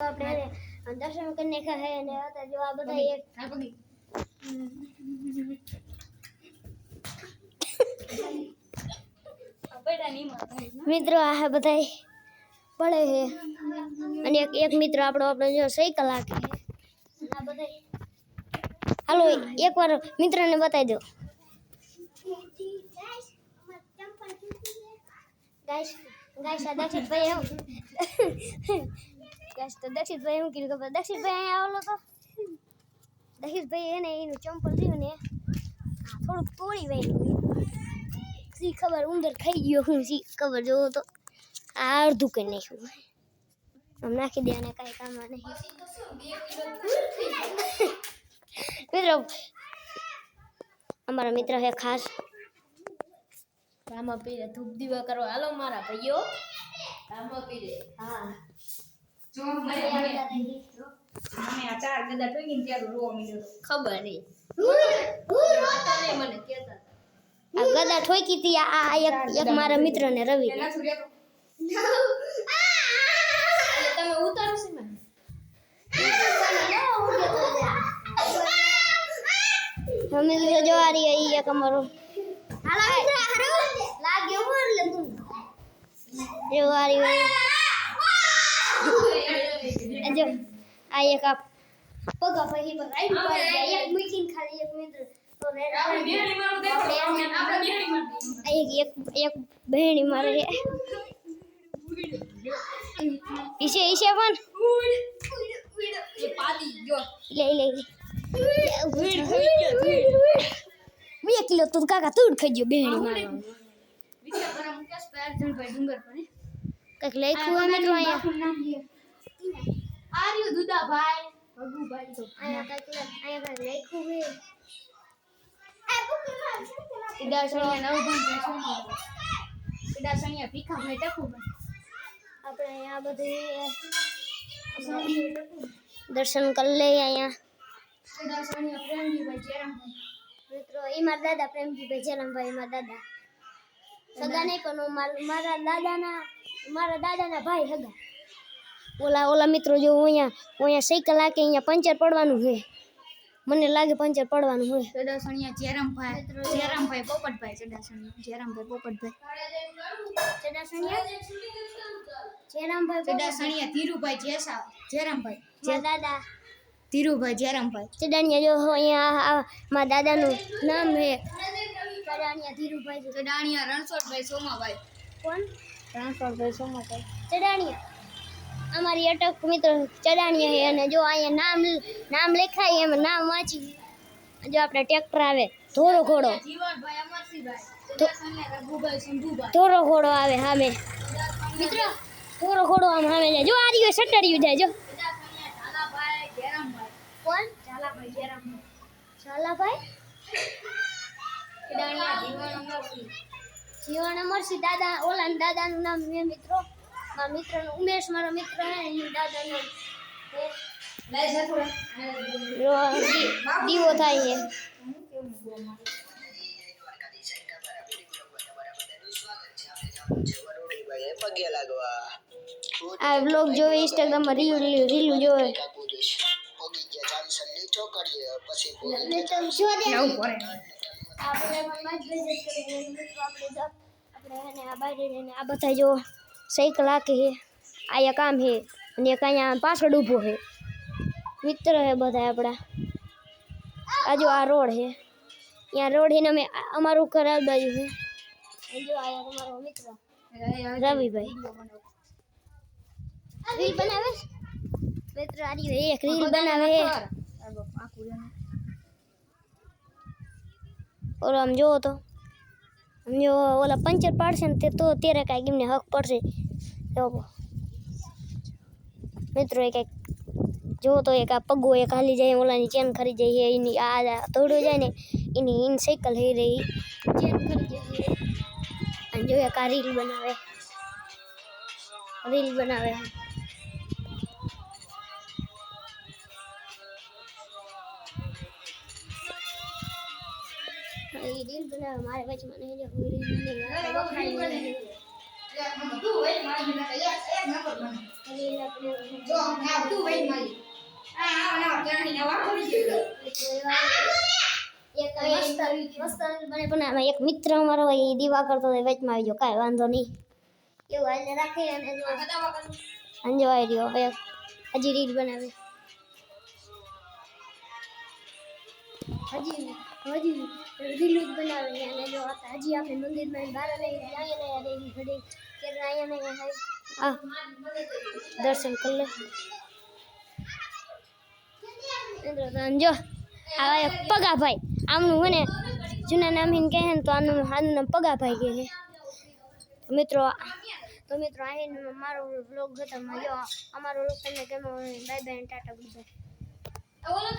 આપણે દર્શન કરને કા હે ને आता जो आ બધા એક મિત્રો આ બધા પડે હે અને એક મિત્ર આપણો જો સાયકલ હાકે આ બધા હાલો એકવાર મિત્રને બતાવી દો ગાઈસ આ દક્ષિતભાઈ આવ ગાઈસ તો દક્ષિતભાઈ હું કીધું કે દક્ષિતભાઈ અહીંયા આવલો તો દક્ષિતભાઈ એને એનું ચંપલ લીધું ને થોડુંક તોડી વાળ્યું સી ખબર ઉંદર ખાઈ ગયો હું સી ખબર જોવો તો આ અડધું કરી નાખ્યું આમ નાખી દે અને કાંઈ કામમાં નહીં મિત્રો અમારા મિત્ર છે ખાસ રામા પીરે ધૂપ દીવા કરો હાલો મારા ભાઈઓ રામા પીરે હા જો મને આ ચાર ગદા ટોગીને ત્યારે રોવા મળ્યો ખબર નહીં મને કહેતા આ ગદા ઠોકી હતી આ એક મારા મિત્રને રવિ એટલે તમે ઉતારો છે મને મમ્મી જો આ રહી એ એક અમારો લાગે બોલ તું જો આ રહી જો આ એક આપ પગા પહી પર રાઈટ પર એક મીટિંગ ખાલી એક મિત્ર તો આપણે બેહણી મારું દેખો આપણે બેહણી માર એક બહેણી મારે ઈશે પણ એ પાડી જો લે 2 કિલો તું કાકા તું ખાઈ ગયો બહેણી મારવા વિચાર કરા મુકેશ પર અર્જુનભાઈ ડુંગર પર કઈક લખ્યું અમે તો અહીંયા આર્યુ દુદાભાઈ ભગુભાઈ તો કઈક લખ્યું હે ઈડાસણિયા ઈડાસણિયા ભીખા ભાઈ ટકુભાઈ આપણે અહીંયા બધી દર્શન કરી લઈએ અહીંયા ઈડાસણિયા પ્રેમજીભાઈ જયરામભાઈ મિત્રો એ મારા દાદા પ્રેમજીભાઈ જયરામભાઈ મારા દાદા સગા નહીં પણ મારા દાદાના ભાઈ સગા ઓલા મિત્રો જો અહીંયા સાયકલ હાકે અહીંયા પંચર પડવાનું છે મને લાગે પંચર પડવાનું હોય ચડાસણિયા જયરામભાઈ પોપટભાઈ ચડાસણિયા જયરામભાઈ પોપટભાઈ ચડાસણિયા ધીરુભાઈ જયરામભાઈ દાદા ધીરુભાઈ જયરામભાઈ ચડાણિયા જો અહીંયા મારા દાદાનું નામ છે ચડાણિયા ધીરુભાઈ ચડાણિયા રણછોડભાઈ સોમાભાઈ કોણ રણછોડભાઈ સોમાભાઈ ચડાણિયા અમારી અટક મિત્ર ચડાણિયા છે અને જો અહીંયા નામ લખાય એમ નામ વાંચી જો આપણે ટ્રેક્ટર આવે ધોરો ઘોડો જીવનભાઈ અમરસિંહભાઈ ચડાસણિયા રઘુભાઈ સંધુભાઈ ધોરો ઘોડો આવે સામે મિત્ર ધોરો ઘોડો આમ સામે જાય જો આ રહ્યો સટર્યું જાય જો ઝાલાભાઈ જયરામભાઈ કોણ ઝાલાભાઈ જયરામભાઈ ઝાલાભાઈ ચડાણિયા જીવન અમરસિંહ જીવન અમરસિંહ દાદા ઓલા દાદાનું નામ મેં મિત્રો મારા મિત્રનો ઉમેશ મારો મિત્ર હે એ દાદાનો લઈ જા થોડા દીવો થાય છે આ બ્લોગ જોવે ઇન્સ્ટાગ્રામમાં રીલું જોવે આ બધા જો સાયકલ હાકે છે અહીંયા કામ છે અને એક અહીંયા પાછળ ઊભો છે મિત્ર છે બધા આપણા આ જો આ રોડ છે અહીંયા રોડ છે ને અમે અમારું ઘર આ બાજુ છે જો આયા તમારો મિત્ર રવિભાઈ રીલ બનાવે મિત્ર આરી એક રીલ બનાવે ઓલો આમ જોવો તો જો ઓલા પંચર પાડશે ને તે તો ત્યારે કાંઈક એમને હક પડશે જો મિત્રો એ કંઈક જોવો તો એક આ પગો એક હાલી જાય ઓલાની ચેન ખરી જાય એની આ તોડો જાય ને એની સાયકલ હઈ રહી ચેન ખરી જાય અને જો એક આ રીલ બનાવે રીલ બનાવે મારે વચમાં નહીં જો રીલ એક મિત્ર અમારો હોય એ દીવા કરતો હોય વચમાં આવી ગયો કાંઈ વાંધો નહીં એવું હાલે રાખી અને અંજવાઈ રહ્યો હવે હજી રીલ બનાવે હજી રીલ જ બનાવે અને જો હજી આપણે મંદિરમાં બહાર અહીંયા નહીં ઘડી કે અહીંયા નહીં આ દર્શન કરી લે જો આ એક પગાભાઈ આમનું મને જૂના નામીને કહે ને તો આનું નામ પગાભાઈ કહે છે મિત્રો આહીને મારો બ્લોગ હતો જો અમારો બ્લોગ તમને ગમ્યો bye bye tata good bye